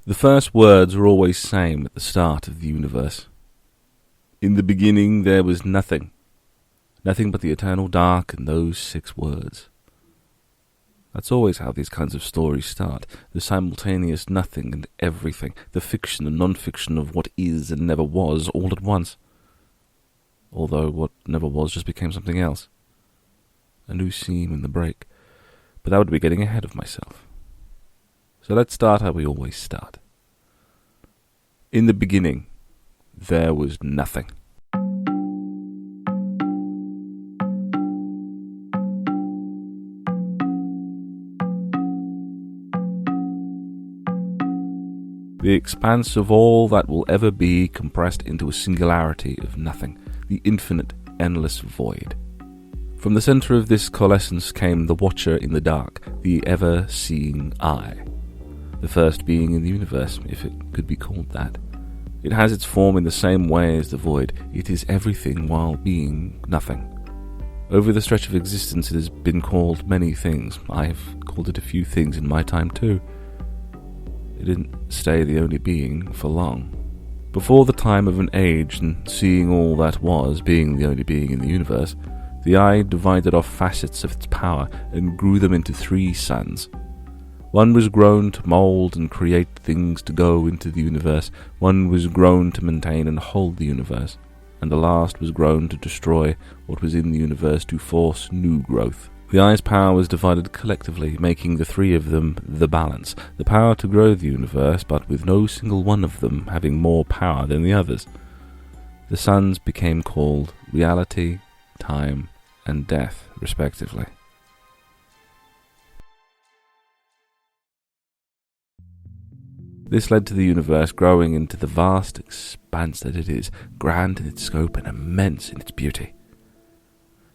The first words were always same at the start of the universe. In the beginning there was nothing. Nothing but the eternal dark and those 6 words. That's always how these kinds of stories start. The simultaneous nothing and everything. The fiction and non-fiction of what is and never was all at once. Although what never was just became something else. A new seam in the break. But that would be getting ahead of myself. So let's start how we always start. In the beginning, there was nothing. The expanse of all that will ever be compressed into a singularity of nothing, the infinite, endless void. From the center of this coalescence came the watcher in the dark, the ever-seeing eye. The first being in the universe, if it could be called that. It has its form in the same way as the void. It is everything while being nothing. Over the stretch of existence it has been called many things. I've called it a few things in my time too. It didn't stay the only being for long. Before the time of an age and seeing all that was, being the only being in the universe, the eye divided off facets of its power and grew them into 3 suns. One was grown to mold and create things to go into the universe, one was grown to maintain and hold the universe, and the last was grown to destroy what was in the universe to force new growth. The eye's power was divided collectively, making the 3 of them the balance, the power to grow the universe, but with no single one of them having more power than the others. The suns became called reality, time, and death, respectively. This led to the universe growing into the vast expanse that it is, grand in its scope and immense in its beauty.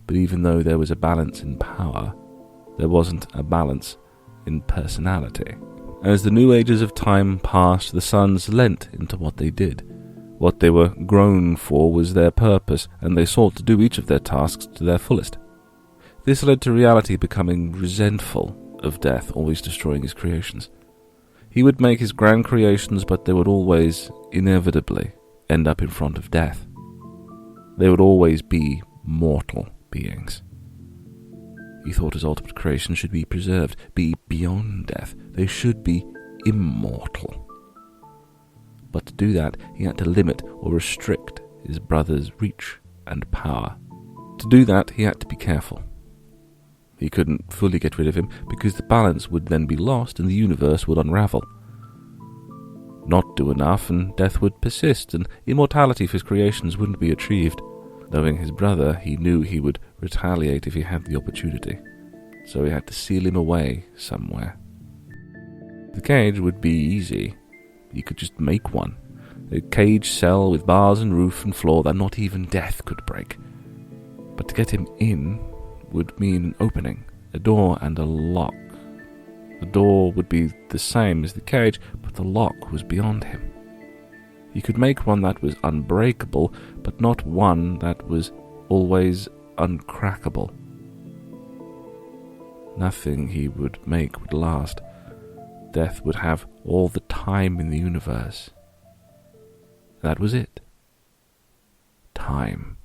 But even though there was a balance in power, there wasn't a balance in personality. As the new ages of time passed, the suns lent into what they did. What they were grown for was their purpose, and they sought to do each of their tasks to their fullest. This led to reality becoming resentful of death, always destroying his creations. He would make his grand creations, but they would always, inevitably, end up in front of death. They would always be mortal beings. He thought his ultimate creation should be preserved, be beyond death. They should be immortal. But to do that, he had to limit or restrict his brother's reach and power. To do that, he had to be careful. He couldn't fully get rid of him because the balance would then be lost and the universe would unravel. Not do enough and death would persist and immortality for his creations wouldn't be achieved. Knowing his brother, he knew he would retaliate if he had the opportunity. So he had to seal him away somewhere. The cage would be easy. You could just make one. A cage cell with bars and roof and floor that not even death could break. But to get him in would mean an opening, a door and a lock. The door would be the same as the cage, but the lock was beyond him. He could make one that was unbreakable, but not one that was always uncrackable. Nothing he would make would last. Death would have all the time in the universe. That was it. Time.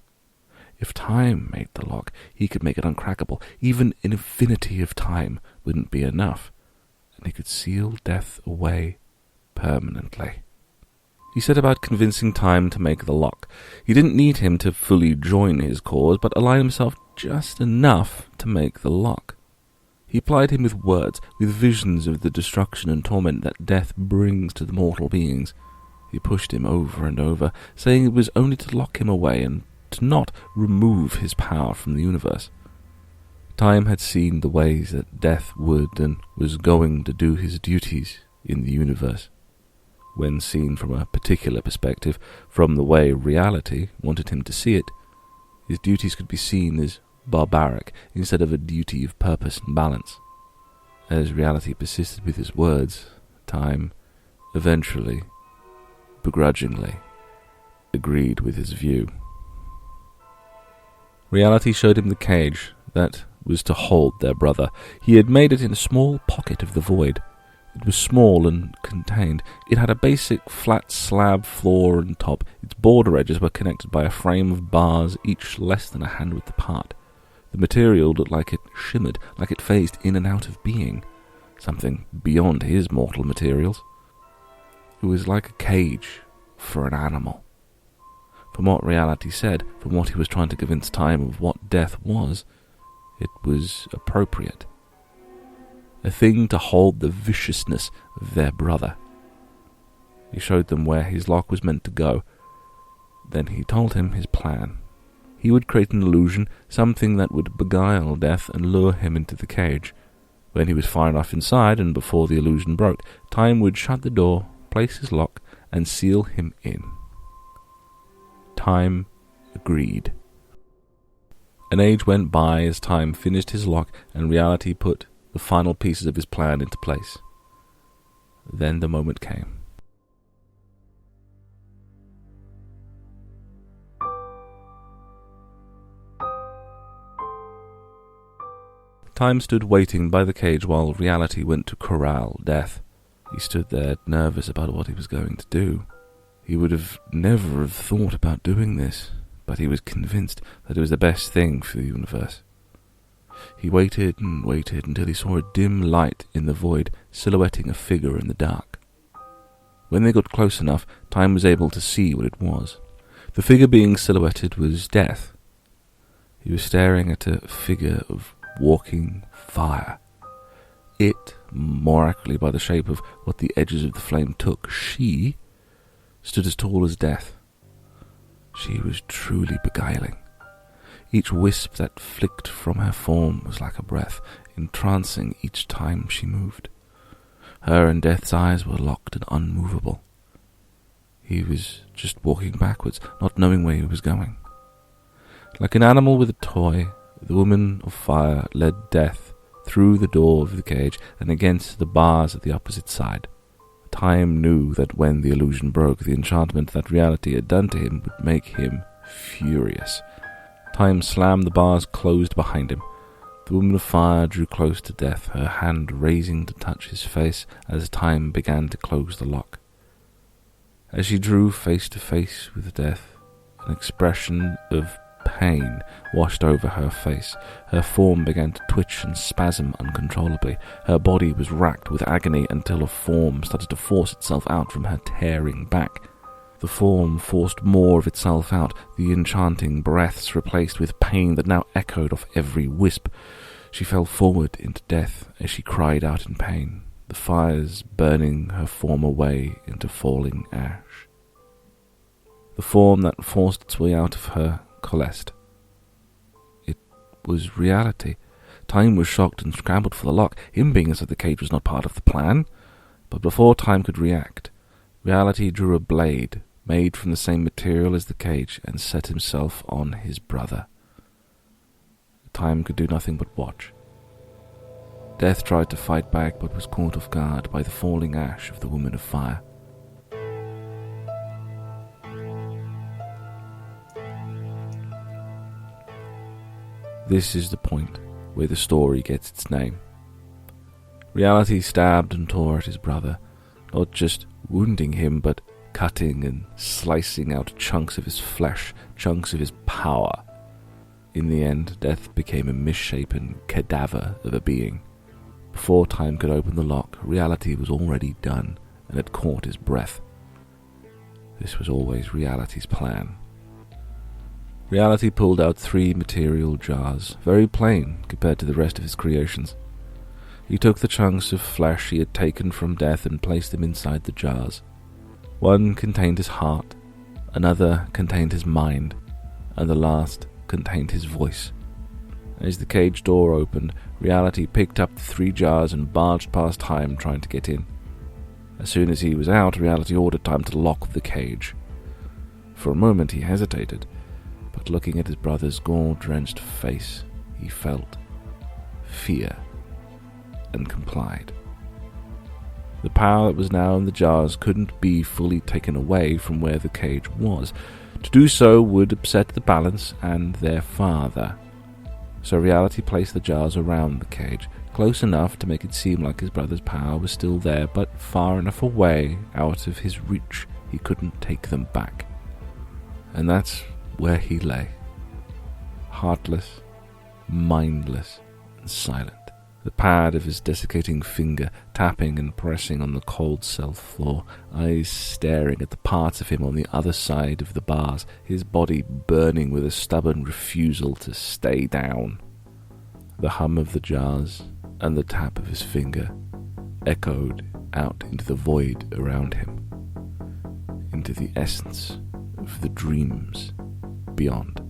If time made the lock, he could make it uncrackable. Even an infinity of time wouldn't be enough, and he could seal death away permanently. He set about convincing time to make the lock. He didn't need him to fully join his cause, but align himself just enough to make the lock. He plied him with words, with visions of the destruction and torment that death brings to the mortal beings. He pushed him over and over, saying it was only to lock him away and to not remove his power from the universe. Time had seen the ways that death would and was going to do his duties in the universe. When seen from a particular perspective, from the way reality wanted him to see it, his duties could be seen as barbaric instead of a duty of purpose and balance. As reality persisted with his words, time eventually, begrudgingly, agreed with his view. Reality showed him the cage that was to hold their brother. He had made it in a small pocket of the void. It was small and contained. It had a basic flat slab floor and top. Its border edges were connected by a frame of bars, each less than a handwidth apart. The material looked like it shimmered, like it phased in and out of being, something beyond his mortal materials. It was like a cage for an animal. From what reality said, from what he was trying to convince time of what death was, it was appropriate. A thing to hold the viciousness of their brother. He showed them where his lock was meant to go. Then he told him his plan. He would create an illusion, something that would beguile death and lure him into the cage. When he was far enough inside, and before the illusion broke, time would shut the door, place his lock, and seal him in. Time agreed. An age went by as time finished his lock and reality put the final pieces of his plan into place. Then the moment came. Time stood waiting by the cage while reality went to corral death. He stood there nervous about what he was going to do. He would have never have thought about doing this, but he was convinced that it was the best thing for the universe. He waited and waited until he saw a dim light in the void silhouetting a figure in the dark. When they got close enough, Time was able to see what it was. The figure being silhouetted was Death. He was staring at a figure of walking fire. It, more accurately by the shape of what the edges of the flame took, she stood as tall as Death. She was truly beguiling. Each wisp that flicked from her form was like a breath, entrancing each time she moved. Her and Death's eyes were locked and unmovable. He was just walking backwards, not knowing where he was going. Like an animal with a toy, the woman of fire led Death through the door of the cage and against the bars at the opposite side. Time knew that when the illusion broke, the enchantment that reality had done to him would make him furious. Time slammed the bars closed behind him. The woman of fire drew close to Death, her hand raising to touch his face as Time began to close the lock. As she drew face to face with Death, an expression of pain washed over her face. Her form began to twitch and spasm uncontrollably. Her body was racked with agony until a form started to force itself out from her tearing back. The form forced more of itself out, the enchanting breaths replaced with pain that now echoed off every wisp. She fell forward into Death as she cried out in pain, the fires burning her form away into falling ash. The form that forced its way out of her coalesced. It was reality. Time was shocked and scrambled for the lock, him being as if the cage was not part of the plan. But before Time could react, reality drew a blade made from the same material as the cage and set himself on his brother. Time could do nothing but watch. Death tried to fight back but was caught off guard by the falling ash of the woman of fire. This is the point where the story gets its name. Reality stabbed and tore at his brother, not just wounding him, but cutting and slicing out chunks of his flesh, chunks of his power. In the end, Death became a misshapen cadaver of a being. Before Time could open the lock, reality was already done and had caught his breath. This was always reality's plan. Reality pulled out 3 material jars, very plain compared to the rest of his creations. He took the chunks of flesh he had taken from Death and placed them inside the jars. One contained his heart, another contained his mind, and the last contained his voice. As the cage door opened, reality picked up the 3 jars and barged past Time, trying to get in. As soon as he was out, reality ordered Time to lock the cage. For a moment he hesitated, but looking at his brother's gore-drenched face, he felt fear and complied. The power that was now in the jars couldn't be fully taken away from where the cage was. To do so would upset the balance and their father. So reality placed the jars around the cage, close enough to make it seem like his brother's power was still there, but far enough away, out of his reach, he couldn't take them back. And that's where he lay, heartless, mindless, and silent. The pad of his desiccating finger tapping and pressing on the cold cell floor, eyes staring at the parts of him on the other side of the bars, his body burning with a stubborn refusal to stay down. The hum of the jars and the tap of his finger echoed out into the void around him, into the essence of the dreams beyond.